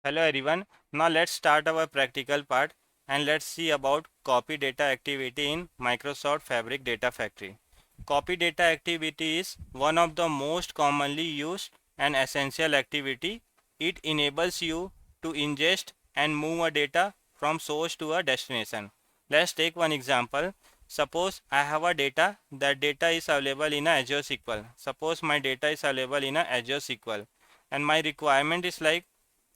Hello everyone. Now let's start our practical part and let's see about copy data activity in Microsoft Fabric Data Factory. Copy data activity is one of the most commonly used and essential activity. It enables you to ingest and move a data from source to a destination. Let's take one example. Suppose I have a data. That data is available in a Azure SQL. Suppose my data is available in a Azure SQL and my requirement is like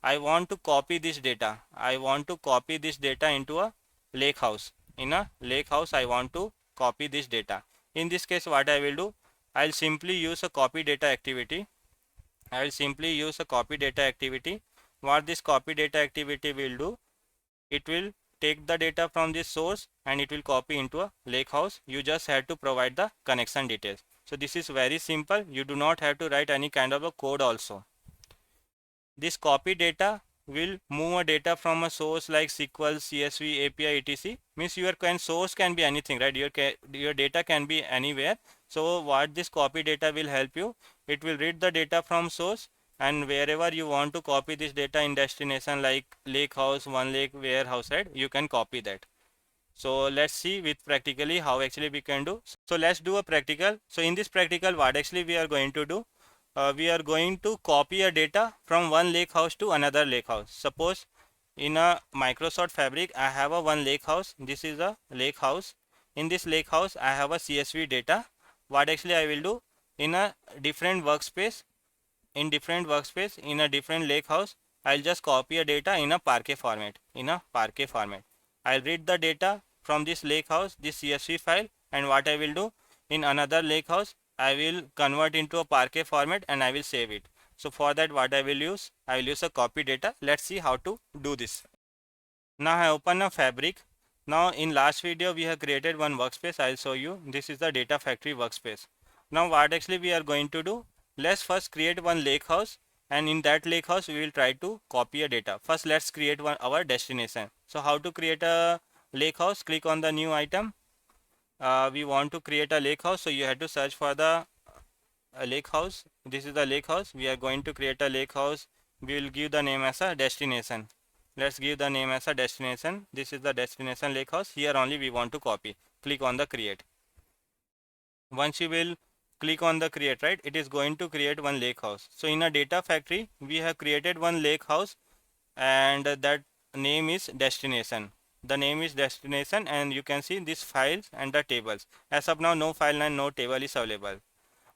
I want to copy this data. I want to copy this data into a lakehouse. In a lakehouse, I want to copy this data. In this case, what I will do, I'll simply use a copy data activity. I'll simply use a copy data activity. What this copy data activity will do, it will take the data from this source and it will copy into a lakehouse. You just have to provide the connection details. So this is very simple. You do not have to write any kind of a code also. This copy data will move a data from a source like SQL, CSV, API, etc. Means your source can be anything, right? Your data can be anywhere. So what this copy data will help you? It will read the data from source and wherever you want to copy this data in destination like Lakehouse, OneLake, warehouse, right? You can copy that. So let's see with practically how actually we can do. So let's do a practical. So in this practical, what actually we are going to do? We are going to copy a data from one lake house to another lake house. Suppose in a Microsoft Fabric, I have a one lake house. This is a lake house. In this lake house, I have a CSV data. What actually I will do in a different workspace, in a different lake house, I'll just copy a data in a Parquet format. I'll read the data from this lake house, this CSV file, and what I will do in another lake house, I will convert into a Parquet format and I will save it. So for that, what I will use a copy data. Let's see how to do this. Now I open a Fabric. Now in last video we have created one workspace. I'll show you. This is the data factory workspace. Now what actually we are going to do? Let's first create one lake house, and in that lake house we will try to copy a data. First let's create our destination. So how to create a lake house? Click on the new item. We want to create a lake house, so you have to search for the lake house. This is the lake house. We are going to create a lake house. We will give the name as a destination. Let's give the name as a destination. This is the destination lake house. Here only we want to copy. Click on the create. Once you will click on the create, right, it is going to create one lake house. So in a data factory we have created one lake house and that name is destination. The name is destination, and you can see these files and the tables. As of now, no file and no table is available.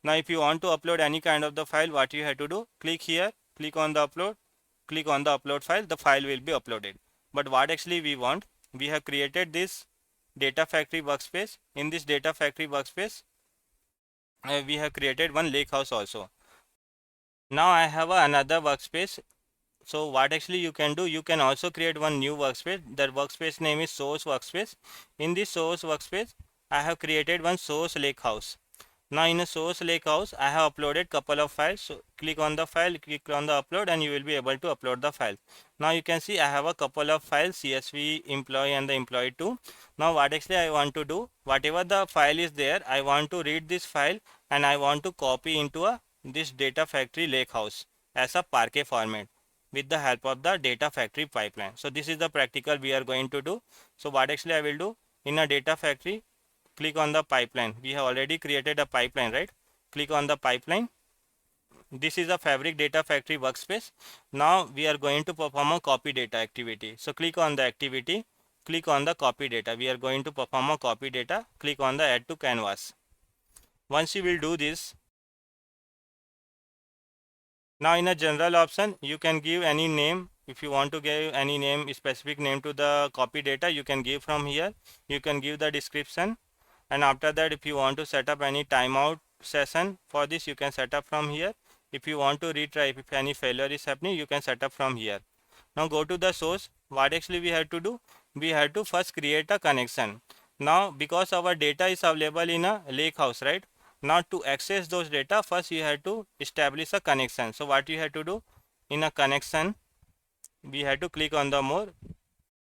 Now if you want to upload any kind of the file, what you have to do, click here, click on the upload file, the file will be uploaded. But what actually we want, we have created this data factory workspace. In this data factory workspace we have created one lake house also. Now I have another workspace. So what actually you can do, you can also create one new workspace. That workspace name is source workspace. In this source workspace I have created one source lake house. Now in a source lake house I have uploaded couple of files. So click on the file, click on the upload, and you will be able to upload the file. Now you can see I have a couple of files, CSV, employee, and the employee 2. Now what actually I want to do, whatever the file is there, I want to read this file and I want to copy into this data factory lake house as a Parquet format with the help of the data factory pipeline. So this is the practical we are going to do. So what actually I will do, in a data factory, click on the pipeline. We have already created a pipeline, right? Click on the pipeline. This is a Fabric Data Factory workspace. Now we are going to perform a copy data activity. So click on the activity, click on the copy data. We are going to perform a copy data. Click on the add to canvas. Once you will do this, now in a general option you can give any name. If you want to give any name, specific name to the copy data, you can give from here. You can give the description, and after that if you want to set up any timeout session for this, you can set up from here. If you want to retry, if any failure is happening, you can set up from here. Now go to the source. What actually we have to do, we have to first create a connection. Now because our data is available in a lake house, right? Now to access those data, first you have to establish a connection. So what you have to do, in a connection we have to click on the more.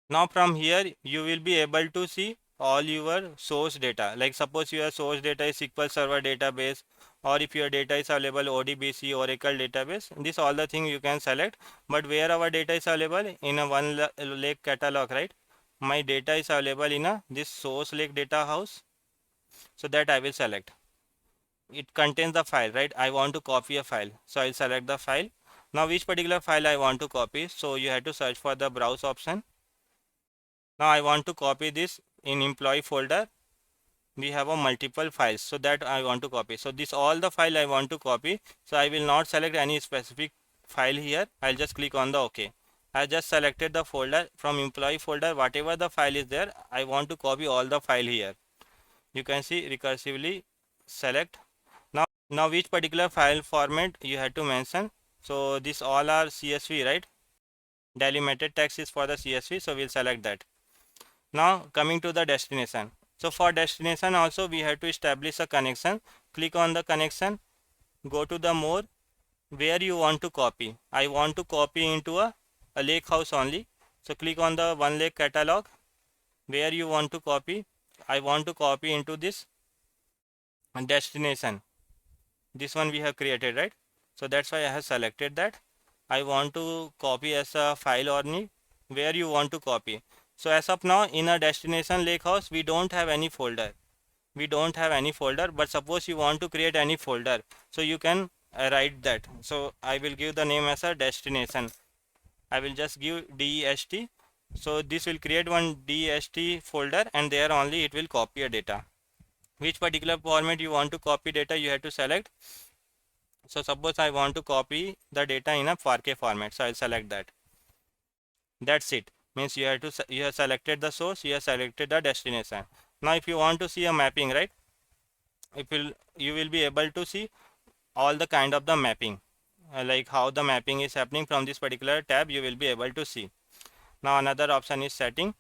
Now from here you will be able to see all your source data. Like suppose your source data is SQL Server database, or if your data is available ODBC, Oracle database, this all the thing you can select. But where our data is available in a OneLake catalog, right? My data is available in a this source lake data house, so that I will select. It contains the file, right? I want to copy a file, so I'll select the file. Now which particular file I want to copy, so you have to search for the browse option. Now I want to copy this in employee folder. We have a multiple files, so that I want to copy. So this all the file I want to copy, so I will not select any specific file here. I'll just click on the OK. I just selected the folder from employee folder. Whatever the file is there, I want to copy all the file here. You can see recursively select. Now which particular file format you have to mention. So this all are CSV, right? Delimited text is for the CSV, so we'll select that. Now coming to the destination. So for destination also we have to establish a connection. Click on the connection, go to the more, where you want to copy. I want to copy into a Lakehouse only. So click on the OneLake catalog, where you want to copy. I want to copy into this destination. This one we have created, right? So that's why I have selected that. I want to copy as a file only, where you want to copy. So as of now in a destination Lakehouse we don't have any folder. But suppose you want to create any folder, so you can write that. So I will give the name as a destination. I will just give dest. So this will create one dest folder, and there only it will copy a data. Which particular format you want to copy data, you have to select. So suppose I want to copy the data in a Parquet format, so I'll select that. That's it. Means you have selected the source, you have selected the destination. Now if you want to see a mapping, right, you will be able to see all the kind of the mapping, like how the mapping is happening from this particular tab, you will be able to see. Now another option is setting.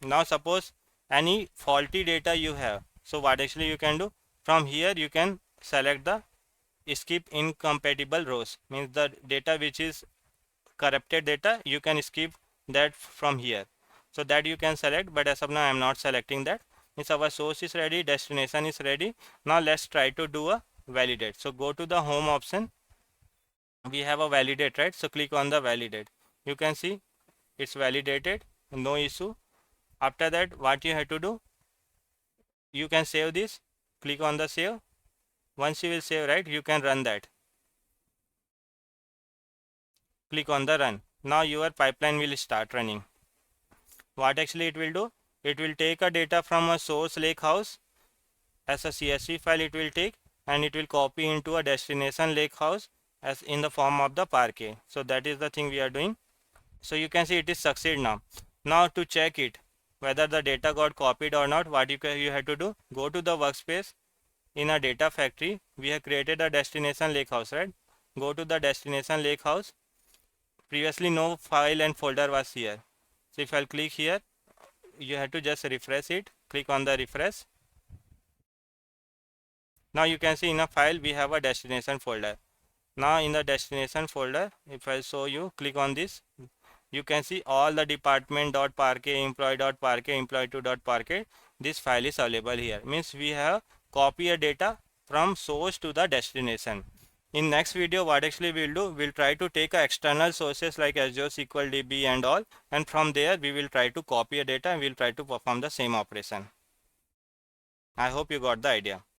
Now suppose any faulty data you have, so what actually you can do, from here you can select the skip incompatible rows. Means the data which is corrupted data, you can skip that from here, so that you can select. But as of now I am not selecting that. Means our source is ready, destination is ready. Now let's try to do a validate. So go to the home option, we have a validate, right? So click on the validate. You can see it's validated, no issue. After that what you have to do, you can save this, click on the save. Once you will save, right, you can run that. Click on the run. Now your pipeline will start running. What actually it will do, it will take a data from a source Lakehouse as a CSV file, it will take, and it will copy into a destination Lakehouse as in the form of the Parquet. So that is the thing we are doing. So you can see it is succeed now. Now to check it whether the data got copied or not, what you have to do, go to the workspace. In a data factory we have created a destination Lakehouse, right? Go to the destination Lakehouse. Previously no file and folder was here. So if I'll click here, you have to just refresh it. Click on the refresh. Now you can see in a file we have a destination folder. Now in the destination folder, if I show you, click on this, you can see all the department.parquet, employee.parquet, employee2.parquet. This file is available here. Means we have copied data from source to the destination. In next video what actually we'll do, we'll try to take external sources like Azure SQL DB and all, and from there we will try to copy a data and we'll try to perform the same operation. I hope you got the idea.